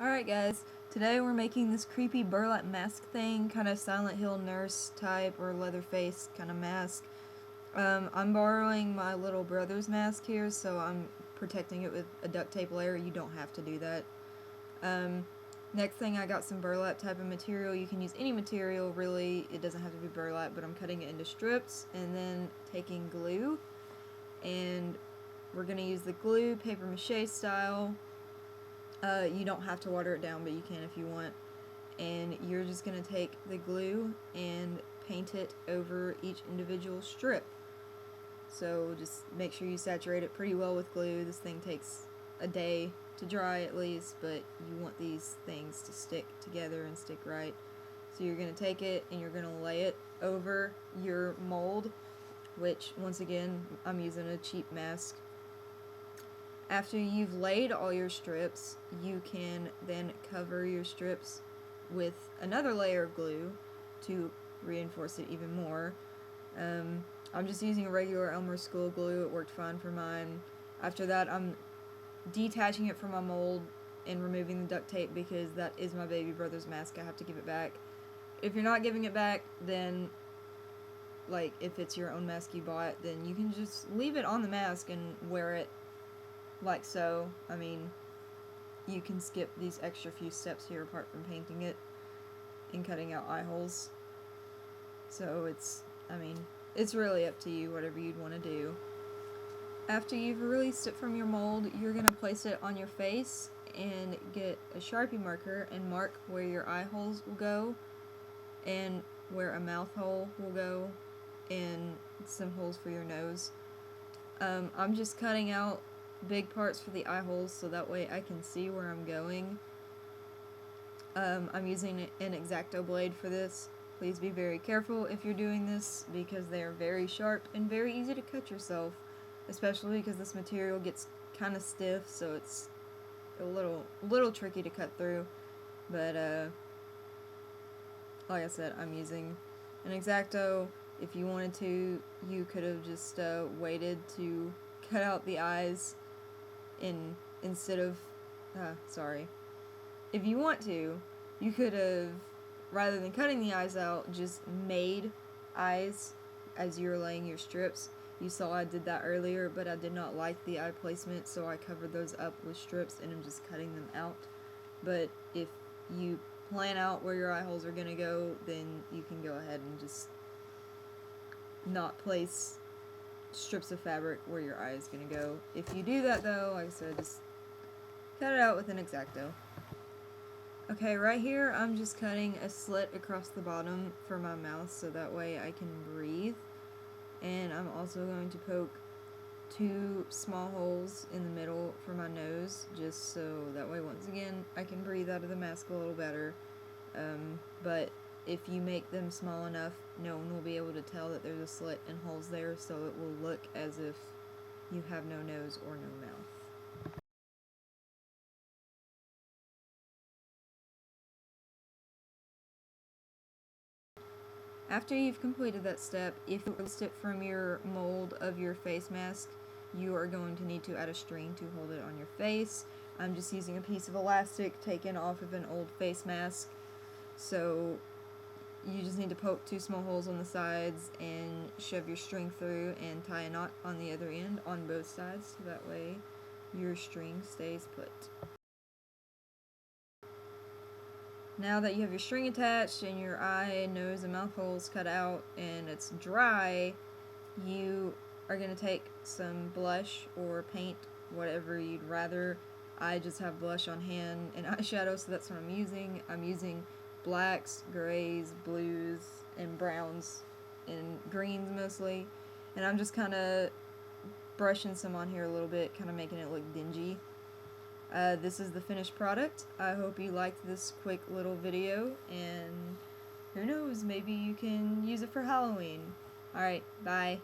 Alright guys, today we're making this creepy burlap mask thing, kind of Silent Hill nurse type or Leatherface kind of mask. I'm borrowing my little brother's mask here, so I'm protecting it with a duct tape layer. You don't have to do that. Next thing, I got some burlap type of material. You can use any material really, it doesn't have to be burlap, but I'm cutting it into strips and then taking glue, and we're going to use the glue paper mache style. You don't have to water it down, but you can if you want. And you're just going to take the glue and paint it over each individual strip. So just make sure you saturate it pretty well with glue. This thing takes a day to dry at least, but you want these things to stick together and stick right. So you're going to take it and you're going to lay it over your mold, which once again, I'm using a cheap mask. After you've laid all your strips, you can then cover your strips with another layer of glue to reinforce it even more. I'm just using a regular Elmer School glue. It worked fine for mine. After that, I'm detaching it from my mold and removing the duct tape because that is my baby brother's mask. I have to give it back. If you're not giving it back, then like if it's your own mask you bought, then you can just leave it on the mask and wear it like so. I mean, you can skip these extra few steps here apart from painting it and cutting out eye holes. So it's really up to you, whatever you'd want to do. After you've released it from your mold, you're going to place it on your face and get a Sharpie marker and mark where your eye holes will go and where a mouth hole will go and some holes for your nose. I'm just cutting out big parts for the eye holes so that way I can see where I'm going. I'm using an X-Acto blade for this. Please be very careful if you're doing this because they are very sharp and very easy to cut yourself, especially because this material gets kind of stiff, so it's a little tricky to cut through. But like I said, I'm using an X-Acto. If you wanted to, you could have just waited to cut out the eyes instead of if you want to, you could have, rather than cutting the eyes out, just made eyes as you're laying your strips. You saw I did that earlier, but I did not like the eye placement, so I covered those up with strips and I'm just cutting them out. But if you plan out where your eye holes are going to go, then you can go ahead and just not place strips of fabric where your eye is going to go. If you do that though, like I said, just cut it out with an X-Acto. Okay, right here I'm just cutting a slit across the bottom for my mouth so that way I can breathe. And I'm also going to poke 2 small holes in the middle for my nose, just so that way once again I can breathe out of the mask a little better. But if you make them small enough, no one will be able to tell that there's a slit and holes there, so it will look as if you have no nose or no mouth. After you've completed that step, if you released it from your mold of your face mask, you are going to need to add a string to hold it on your face. I'm just using a piece of elastic taken off of an old face mask, so you just need to poke 2 small holes on the sides and shove your string through and tie a knot on the other end on both sides so that way your string stays put. Now that you have your string attached and your eye, nose, and mouth holes cut out and it's dry, you are going to take some blush or paint, whatever you'd rather. I just have blush on hand and eyeshadow, so that's what I'm using. I'm using blacks, grays, blues, and browns, and greens mostly. And I'm just kind of brushing some on here a little bit, kind of making it look dingy. This is the finished product. I hope you liked this quick little video, and who knows, maybe you can use it for Halloween. Alright, bye.